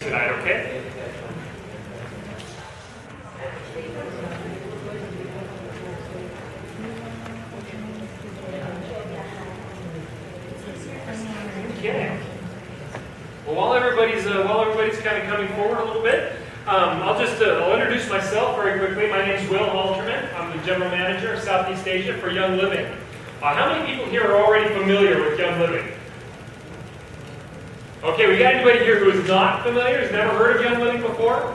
Tonight, okay? Okay. Well, while everybody's kind of coming forward a little bit, I'll introduce myself very quickly. My name is Will Halterman. I'm the General Manager of Southeast Asia for Young Living. How many people here are already familiar with Young Living? Okay, we got anybody here who is not familiar, has never heard of Young Living before?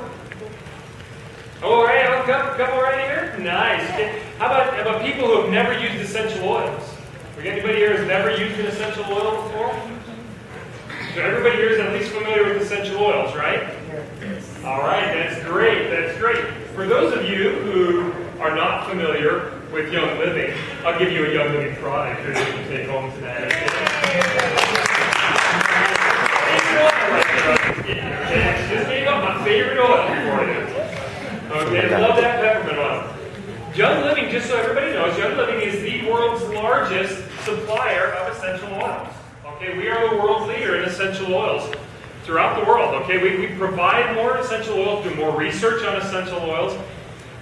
Oh, all right, a couple right here? Nice. Okay. How about people who have never used essential oils? We got anybody here who has never used an essential oil before? So everybody here is at least familiar with essential oils, right? All right, that's great, that's great. For those of you who are not familiar with Young Living, I'll give you a Young Living product here that you can take home tonight. Just gave up my favorite oil for you. Okay, I love that peppermint oil. Young Living, just so everybody knows, Young Living is the world's largest supplier of essential oils. Okay, we are the world's leader in essential oils throughout the world. Okay, we provide more essential oils, do more research on essential oils,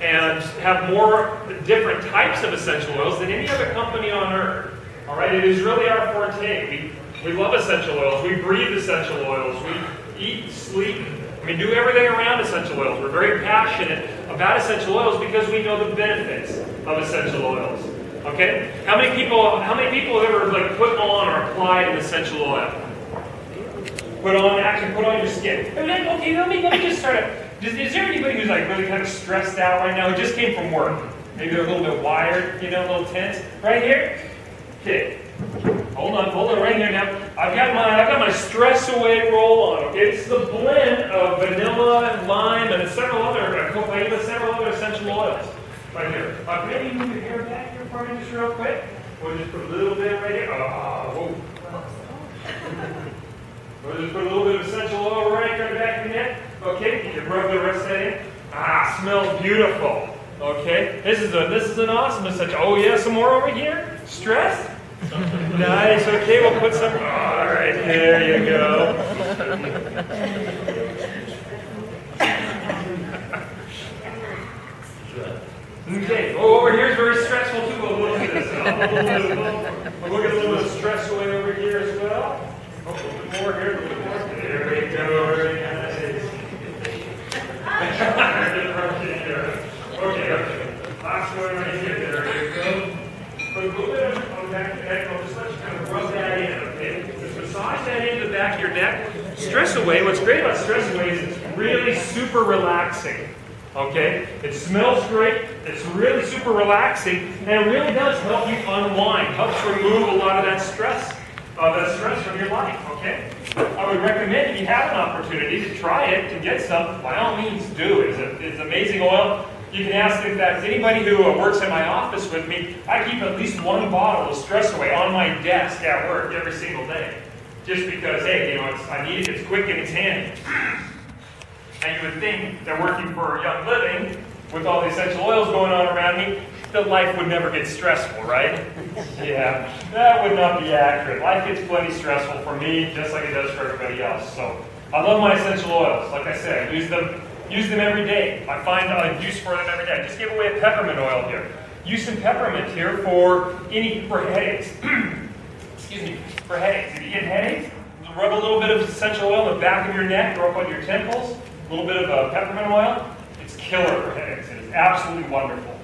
and have more different types of essential oils than any other company on earth. All right, it is really our forte. We love essential oils. We breathe essential oils. We eat, sleep. We do everything around essential oils. We're very passionate about essential oils because we know the benefits of essential oils. Okay? How many people have ever put on or applied an essential oil? Put on your skin. Okay, let me just start out. Is there anybody who's really kind of stressed out right now who just came from work? Maybe they're a little bit wired, a little tense. Right here? Okay. Hold on right here now. I've got my stress away roll on. Okay, this is a blend of vanilla, lime, and several other essential oils. Right here. Maybe you move your hair back here for me just real quick. We'll just put a little bit right here. Whoa. We'll just put a little bit of essential oil right on the back of your neck. Okay, you can rub the rest of that in. Smells beautiful. Okay, this is an awesome essential. Oh yeah, some more over here. Stressed? Nice. Okay, we'll put some. All right, there you go. Okay. Oh, over here is very stressful too. We'll look at this. We'll look at a little bit of stress away over here as well. Oh, a little bit more here. A little bit more. There we go. Very nice. Okay. Last one right here. There we go. Put a little bit on the back of the neck. I'll just let you kind of rub that in, okay? Just massage that into the back of your neck. Stress Away, what's great about Stress Away is it's really super relaxing, okay? It smells great, it's really super relaxing, and it really does help you unwind, helps remove a lot of that stress from your life, okay? I would recommend if you have an opportunity to try it and get some, by all means do. It's amazing oil. You can ask, in fact, anybody who works in my office with me, I keep at least one bottle of Stress Away on my desk at work every single day. Just because, hey, I need it, it's quick and it's handy. And you would think that working for Young Living, with all the essential oils going on around me, that life would never get stressful, right? Yeah, that would not be accurate. Life gets plenty stressful for me, just like it does for everybody else. So, I love my essential oils. Like I said, I use them every day. I find a use for them every day. I just gave away a peppermint oil here. Use some peppermint here for headaches. Excuse me, for headaches. If you get headaches, rub a little bit of essential oil in the back of your neck, or up on your temples, a little bit of peppermint oil. It's killer for headaches. It is absolutely wonderful.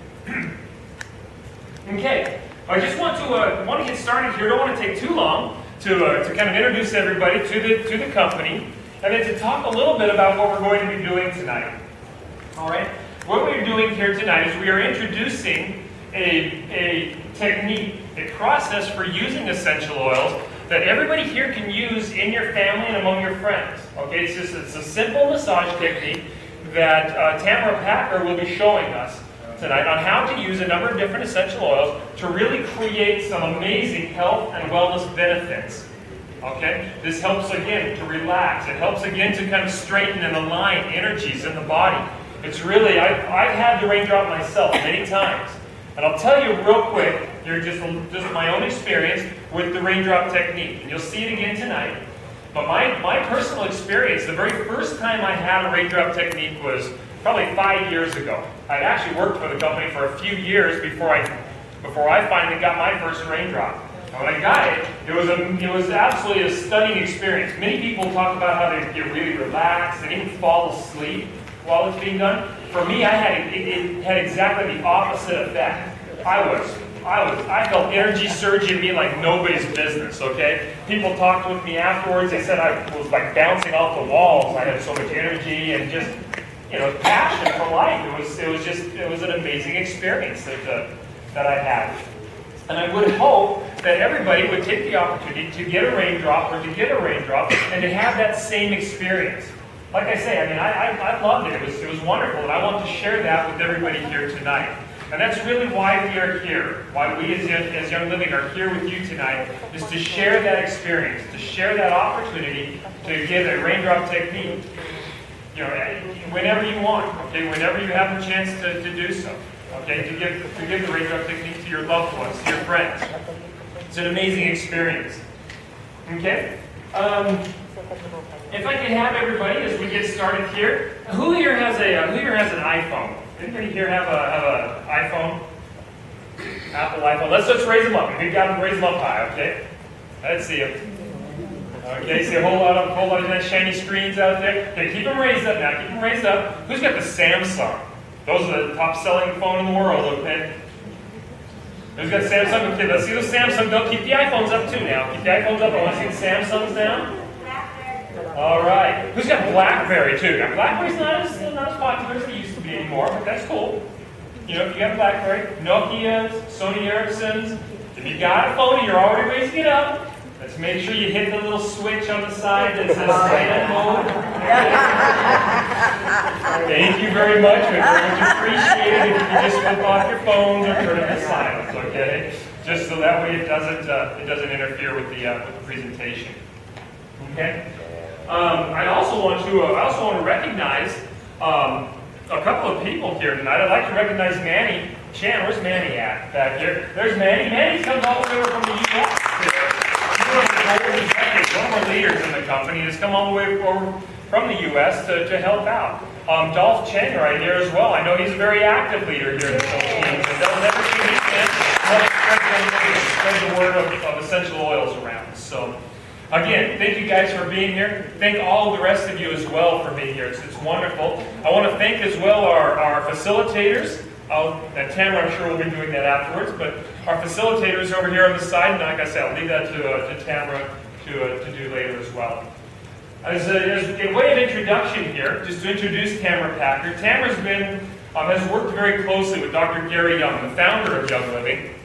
Okay, I just want to get started here. Don't want to take too long to kind of introduce everybody to the company. And then to talk a little bit about what we're going to be doing tonight. All right? What we're doing here tonight is we are introducing a technique, a process for using essential oils that everybody here can use in your family and among your friends. Okay? It's a simple massage technique that Tamara Packer will be showing us tonight on how to use a number of different essential oils to really create some amazing health and wellness benefits. Okay? This helps again to relax. It helps again to kind of straighten and align energies in the body. It's really, I've had the Raindrop myself many times. And I'll tell you real quick, here just my own experience with the Raindrop technique. And you'll see it again tonight. But my personal experience, the very first time I had a raindrop technique was probably 5 years ago. I'd actually worked for the company for a few years before I finally got my first raindrop. And when I got it, it was absolutely a stunning experience. Many people talk about how they get really relaxed and even fall asleep while it's being done. For me, it had exactly the opposite effect. I felt energy surge in me like nobody's business, okay? People talked with me afterwards. They said I was like bouncing off the walls. I had so much energy and just, passion for life. It was an amazing experience that I had. And I would hope that everybody would take the opportunity to get a raindrop and to have that same experience. Like I say, I loved it. It was wonderful, and I want to share that with everybody here tonight. And that's really why we are here, why we as Young Living are here with you tonight, is to share that experience, to share that opportunity to give a raindrop technique, whenever you want, okay, whenever you have the chance to do so, okay, to give the raindrop technique to your loved ones, to your friends. It's an amazing experience. Okay? If I could have everybody as we get started here, who here has an iPhone? Anybody here have an iPhone? Apple iPhone? Let's raise them up. If you've got them, raise them up high, okay? Let's see them. Okay, see a whole lot of nice shiny screens out there. Okay, keep them raised up now. Keep them raised up. Who's got the Samsung? Those are the top-selling phone in the world, okay? Who's got Samsung? Okay, let's see the Samsung. Don't keep the iPhones up too now. Keep the iPhones up. I want to see the Samsungs down. All right. Who's got BlackBerry too? Now, BlackBerry's not as popular as it used to be anymore, but that's cool. If you got BlackBerry, Nokia's, Sony Ericsson's. If you got a phone and you're already raising it up, let's make sure you hit the little switch on the side that says silent mode. Thank you very much. We very much appreciate it if you can just flip off your phones or turn them to silence, okay? Just so that way it doesn't interfere with the presentation. Okay. I also want to recognize a couple of people here tonight. I'd like to recognize Manny Chan. Where's Manny at back here? There's Manny. Manny comes all the way over from the U.S. One of our leaders in the company has come all the way over from the U.S. to help out. Dolph Cheng right here as well. I know he's a very active leader here in the Philippines and does everything he can to spread the word of essential oils around. So, again, thank you guys for being here. Thank all the rest of you as well for being here. It's wonderful. I want to thank as well our facilitators. And Tamara, I'm sure, will be doing that afterwards. But our facilitators over here on the side, and like I said, I'll leave that to Tamara to do later as well. As a way of introduction here, just to introduce Tamara Packer. Tamara's has worked very closely with Dr. Gary Young, the founder of Young Living,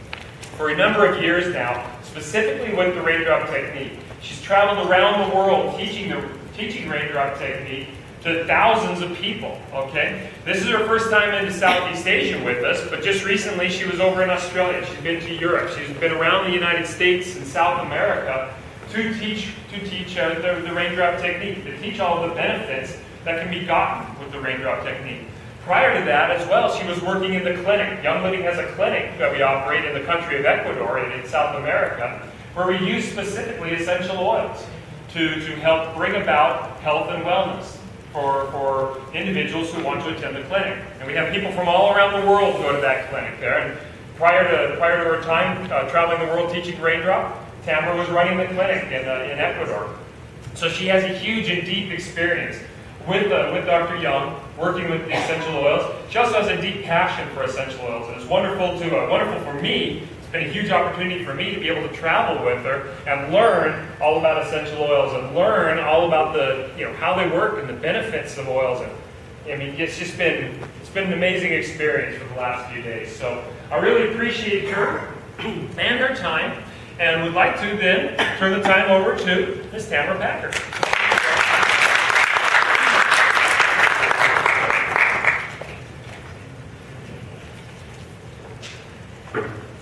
for a number of years now, specifically with the raindrop technique. She's traveled around the world teaching raindrop technique to thousands of people, okay? This is her first time into Southeast Asia with us, but just recently she was over in Australia. She's been to Europe. She's been around the United States and South America to teach the raindrop technique, to teach all the benefits that can be gotten with the raindrop technique. Prior to that as well, she was working in the clinic. Young Living has a clinic that we operate in the country of Ecuador and in South America, where we use specifically essential oils to help bring about health and wellness for individuals who want to attend the clinic. And we have people from all around the world go to that clinic there. And prior to her time traveling the world teaching raindrop, Tamara was running the clinic in Ecuador. So she has a huge and deep experience with Dr. Young, working with the essential oils. She also has a deep passion for essential oils. And it's wonderful for me. It's been a huge opportunity for me to be able to travel with her and learn all about essential oils and learn all about how they work and the benefits of oils. And it's been an amazing experience for the last few days. So I really appreciate her and her time, and would like to then turn the time over to Ms. Tamara Packer.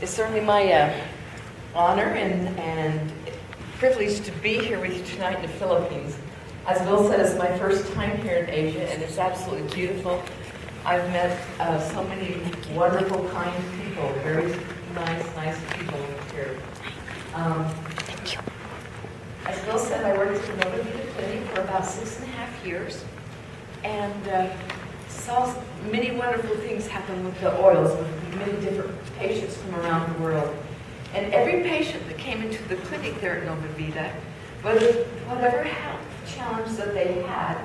It's certainly my honor and privilege to be here with you tonight in the Philippines. As Bill said, it's my first time here in Asia, and it's absolutely beautiful. I've met so many wonderful, kind people, very nice people here. As Bill said, I worked at the Nova Vita Clinic for about 6.5 years and saw many wonderful things happen with the oils with many different patients from around the world. And every patient that came into the clinic there at Nova Vita, whatever health challenge that they had,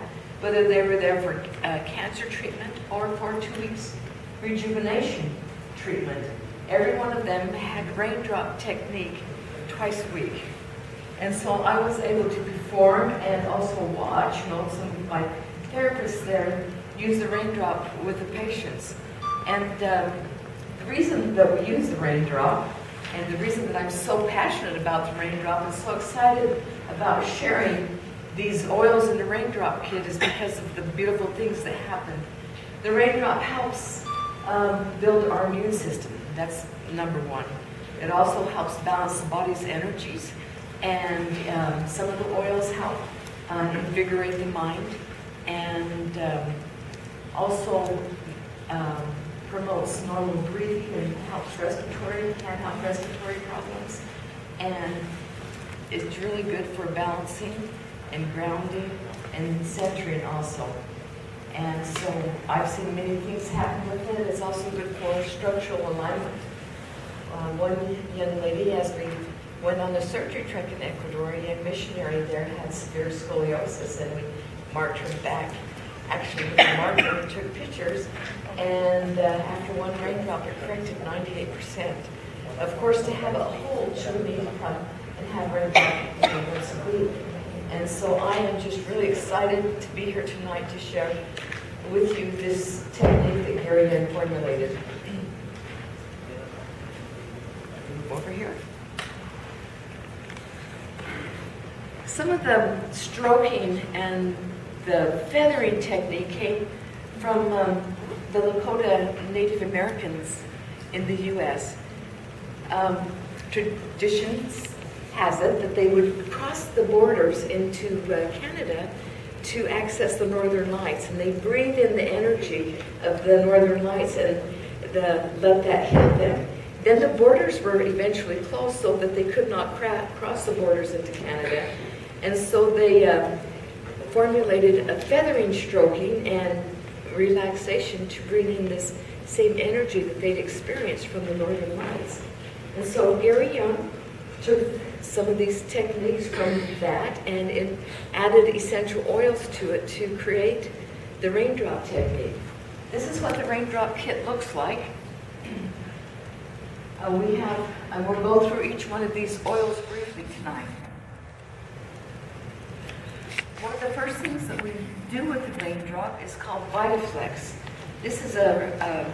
whether they were there for cancer treatment or for 2 weeks rejuvenation treatment, every one of them had raindrop technique twice a week. And so I was able to perform and also watch, some of my therapists there use the raindrop with the patients. And the reason that we use the raindrop, and the reason that I'm so passionate about the raindrop and so excited about sharing these oils in the raindrop kit is because of the beautiful things that happen. The raindrop helps build our immune system. That's number one. It also helps balance the body's energies. And some of the oils help invigorate the mind and also promotes normal breathing and can help respiratory problems. And it's really good for balancing and grounding and centering also. And so I've seen many things happen with it. It's also good for structural alignment. One young lady went on a surgery trek in Ecuador. A young missionary there had severe scoliosis, and we marked her back. Actually, with the marker, took pictures, and after one raindrop, it corrected 98%. Of course, to have a hold, she would need to come and have raindrop once a week. And so I am just really excited to be here tonight to share with you this technique that Gary Young formulated. Move over here. Some of the stroking and the feathering technique came from the Lakota Native Americans in the U.S. Traditions has it that they would cross the borders into Canada to access the Northern Lights, and they breathe in the energy of the Northern Lights and let that hit them. Then the borders were eventually closed so that they could not cross the borders into Canada, and so they formulated a feathering stroking and relaxation to bring in this same energy that they'd experienced from the Northern Lights. And so Gary Young took some of these techniques from that and added essential oils to it to create the raindrop technique. This is what the raindrop kit looks like. We'll go through each one of these oils briefly tonight. One of the first things that we do with the raindrop is called VitaFlex. This is a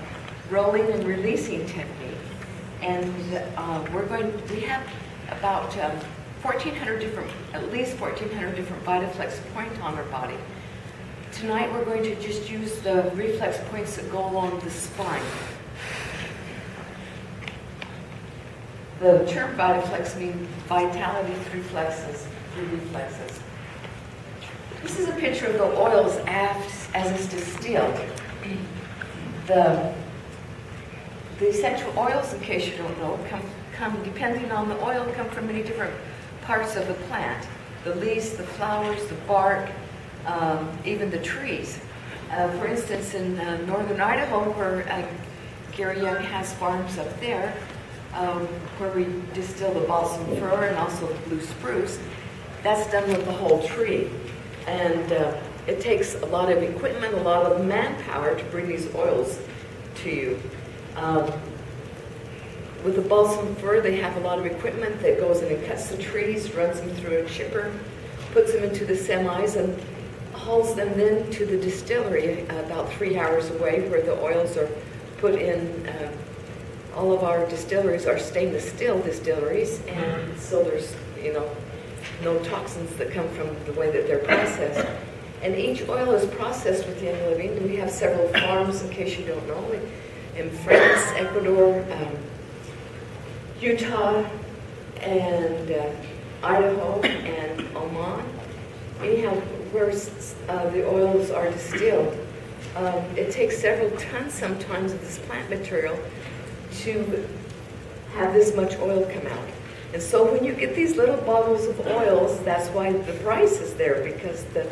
rolling and releasing technique, and we have about 1,400 different, at least 1,400 different VitaFlex points on our body. Tonight we're going to just use the reflex points that go along the spine. The term VitaFlex means vitality through reflexes. This is a picture of the oils as it's distilled. The essential oils, in case you don't know, come depending on the oil, come from many different parts of the plant. The leaves, the flowers, the bark, even the trees. For instance, in northern Idaho, where Gary Young has farms up there, where we distill the balsam fir and also the blue spruce, that's done with the whole tree. And it takes a lot of equipment, a lot of manpower to bring these oils to you. With the balsam fir, they have a lot of equipment that goes in and cuts the trees, runs them through a chipper, puts them into the semis, and hauls them then to the distillery about 3 hours away, where the oils are put in. All of our distilleries are stainless steel distilleries, and so there's no toxins that come from the way that they're processed. And each oil is processed with Young Living. We have several farms, in case you don't know, in France, Ecuador, Utah, and Idaho, and Oman. Anyhow, where the oils are distilled. It takes several tons sometimes of this plant material to have this much oil come out. And so when you get these little bottles of oils, that's why the price is there, because the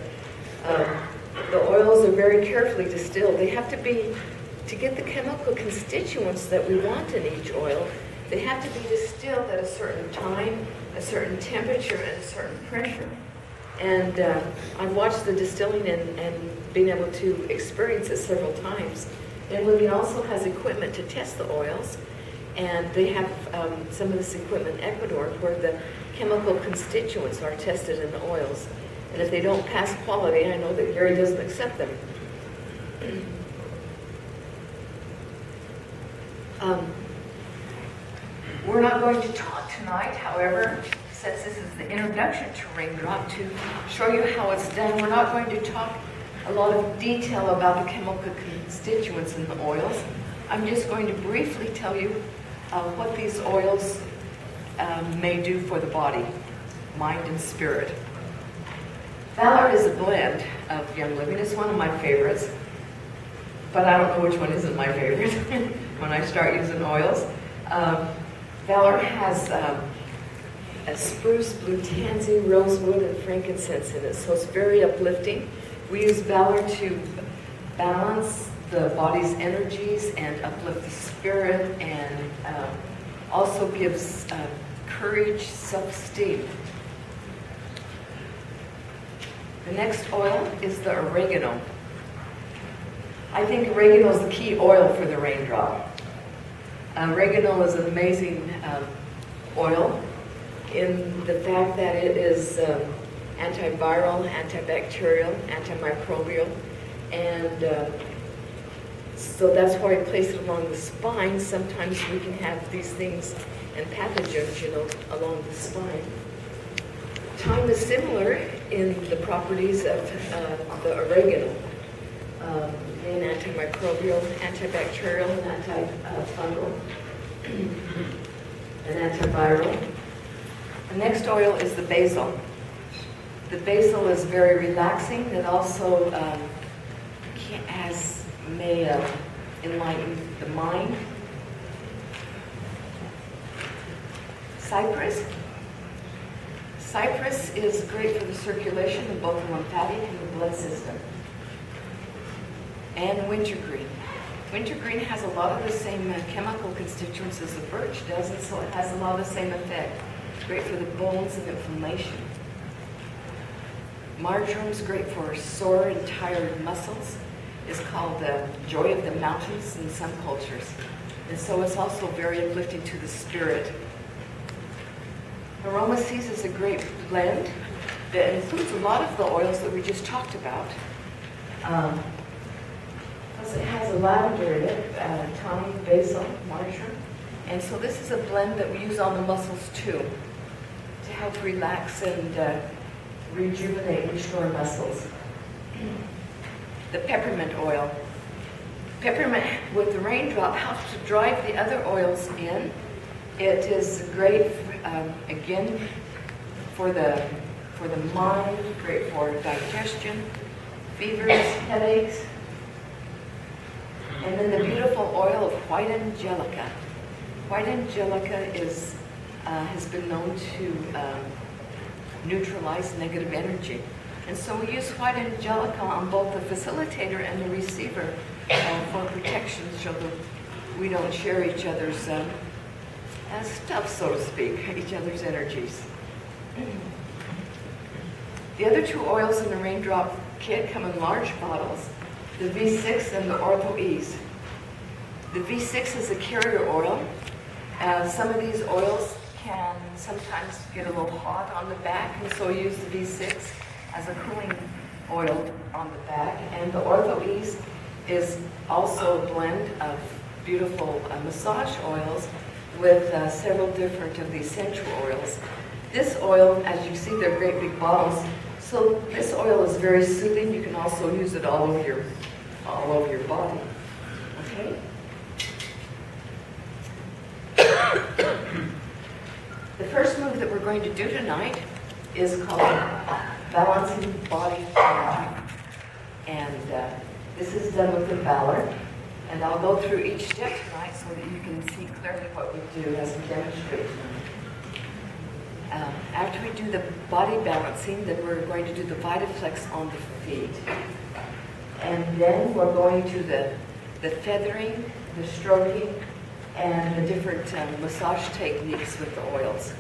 oils are very carefully distilled. They have to be, to get the chemical constituents that we want in each oil, they have to be distilled at a certain time, a certain temperature, and a certain pressure. And I've watched the distilling and been able to experience it several times. And Living also has equipment to test the oils, and they have some of this equipment in Ecuador where the chemical constituents are tested in the oils. And if they don't pass quality, I know that Gary doesn't accept them. We're not going to talk tonight, however, since this is the introduction to Raindrop, to show you how it's done. We're not going to talk a lot of detail about the chemical constituents in the oils. I'm just going to briefly tell you what these oils may do for the body, mind, and spirit. Valor is a blend of Young Living. It's one of my favorites, but I don't know which one isn't my favorite when I start using oils. Valor has a spruce, blue tansy, rosewood, and frankincense in it, so it's very uplifting. We use Valor to balance the body's energies and uplift the spirit, and also gives courage, self-esteem. The next oil is the oregano. I think oregano is the key oil for the Raindrop. Oregano is an amazing oil in the fact that it is antiviral, antibacterial, antimicrobial, and so that's why I place it along the spine. Sometimes we can have these things and pathogens, along the spine. Thyme is similar in the properties of the oregano, being antimicrobial, antibacterial, and antifungal, and antiviral. The next oil is the basil. The basil is very relaxing. It also may enlighten the mind. Cypress. Cypress is great for the circulation of both the lymphatic and the blood system. And wintergreen. Wintergreen has a lot of the same chemical constituents as the birch does, and so it has a lot of the same effect. Great for the bones and inflammation. Marjoram's great for sore and tired muscles. It's called the joy of the mountains in some cultures. And so it's also very uplifting to the spirit. Aroma Seeds is a great blend that includes a lot of the oils that we just talked about. Plus it has a lavender in it, thyme, basil, marjoram. And so this is a blend that we use on the muscles too, to help relax and rejuvenate and restore muscles. The peppermint oil. Peppermint with the Raindrop helps to drive the other oils in. It is great, again, for the mind, great for digestion, fevers, headaches. And then the beautiful oil of white angelica. White angelica has been known to neutralize negative energy. And so we use white angelica on both the facilitator and the receiver for protection, so that we don't share each other's stuff, so to speak, each other's energies. The other two oils in the Raindrop kit come in large bottles, the V6 and the Ortho Ease. The V6 is a carrier oil. Some of these oils can sometimes get a little hot on the back, and so use the V6 as a cooling oil on the back. And the Ortho Ease is also a blend of beautiful massage oils with several different of the essential oils. This oil, as you see, they're great big bottles. So this oil is very soothing. You can also use it all over your body. Okay. The first move that we're going to do tonight is called balancing body energy. And this is done with the Valor. And I'll go through each step tonight so that you can see clearly what we do as we demonstrate tonight. after we do the body balancing, then we're going to do the Vitaflex on the feet. And then we're going to the feathering, the stroking, and the different massage techniques with the oils.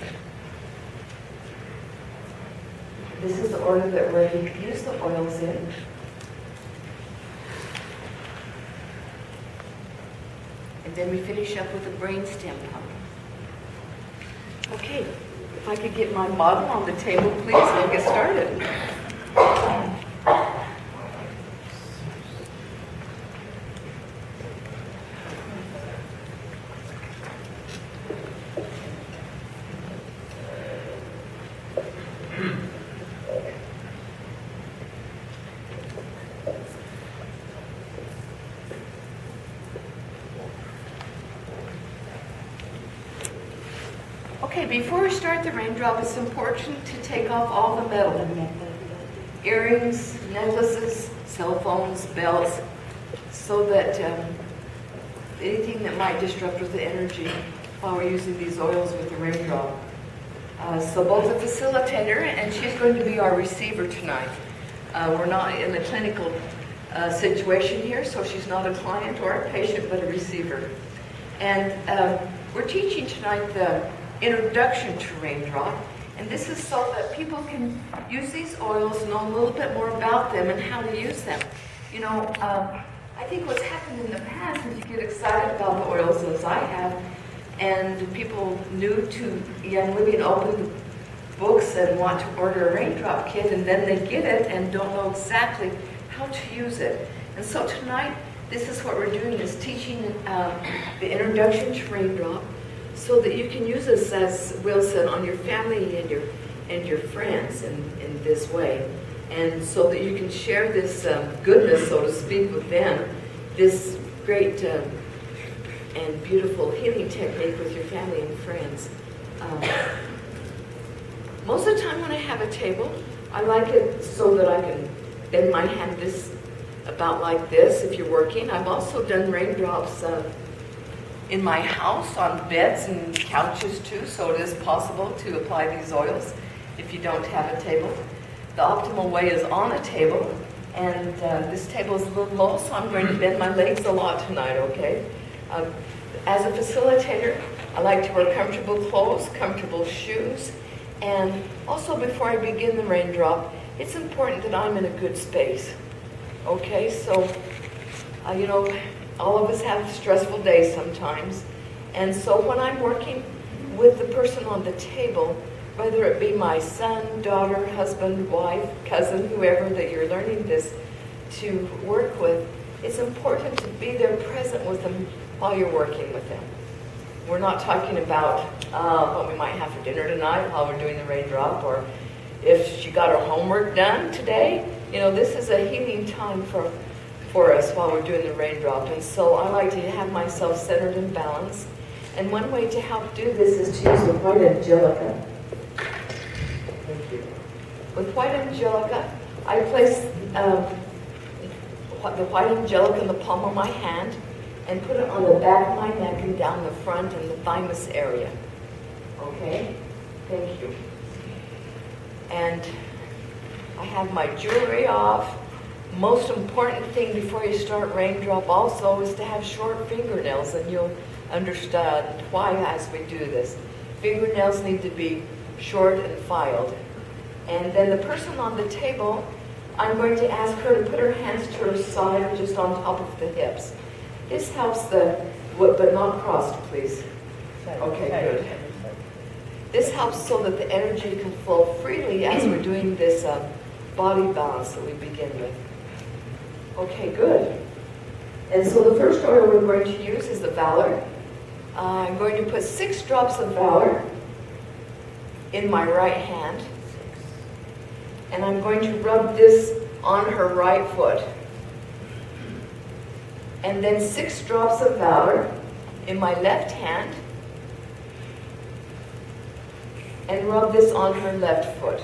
This is the order that we're going to use the oils in. And then we finish up with the brainstem pump. Okay, if I could get my model on the table, please, we'll get started. Okay, before we start the raindrop, it's important to take off all the metal. Earrings, necklaces, cell phones, belts, so that anything that might disrupt with the energy while we're using these oils with the raindrop. So both the facilitator, and she's going to be our receiver tonight. We're not in a clinical situation here, so she's not a client or a patient, but a receiver. And we're teaching tonight the introduction to raindrop, and this is so that people can use these oils, know a little bit more about them and how to use them. You know, I think what's happened in the past is you get excited about the oils, as I have, and people new to Young Living open the books and want to order a raindrop kit, and then they get it and don't know exactly how to use it. And so tonight, this is what we're doing, is teaching the introduction to raindrop, so that you can use this, as Will said, on your family and your friends in this way. And so that you can share this goodness, so to speak, with them, this great and beautiful healing technique with your family and friends. Most of the time when I have a table, I like it so that I can bend my hand about like this if you're working. I've also done raindrops in my house on beds and couches too, so it is possible to apply these oils if you don't have a table. The optimal way is on a table, and this table is a little low, so I'm going to bend my legs a lot tonight, okay? As a facilitator, I like to wear comfortable clothes, comfortable shoes, and also before I begin the raindrop, it's important that I'm in a good space, okay? So, you know, all of us have stressful days sometimes, and so when I'm working with the person on the table, whether it be my son, daughter, husband, wife, cousin, whoever that you're learning this to work with, it's important to be there present with them while you're working with them. We're not talking about what we might have for dinner tonight while we're doing the raindrop, or if she got her homework done today. You know, this is a healing time for us while we're doing the raindrop. And so I like to have myself centered and balanced. And one way to help do this is to use the white angelica. Thank you. With white angelica, I place the white angelica in the palm of my hand and put it on the back of my neck and down the front and the thymus area. Okay? Thank you. And I have my jewelry off. Most important thing before you start raindrop also is to have short fingernails, and you'll understand why as we do this. Fingernails need to be short and filed. And then the person on the table, I'm going to ask her to put her hands to her side, just on top of the hips. This helps but not crossed, please. Okay, good. This helps so that the energy can flow freely as we're doing this body balance that we begin with. Okay, good. And so the first oil we're going to use is the Valor. I'm going to put 6 drops of Valor in my right hand. And I'm going to rub this on her right foot. And then 6 drops of Valor in my left hand. And rub this on her left foot.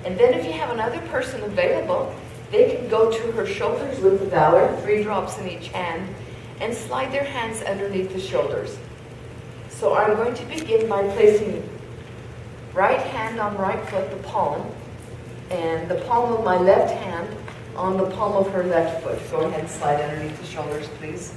And then if you have another person available, they can go to her shoulders with the Valor, 3 drops in each hand, and slide their hands underneath the shoulders. So I'm going to begin by placing right hand on right foot, the palm, and the palm of my left hand on the palm of her left foot. Go ahead and slide underneath the shoulders, please.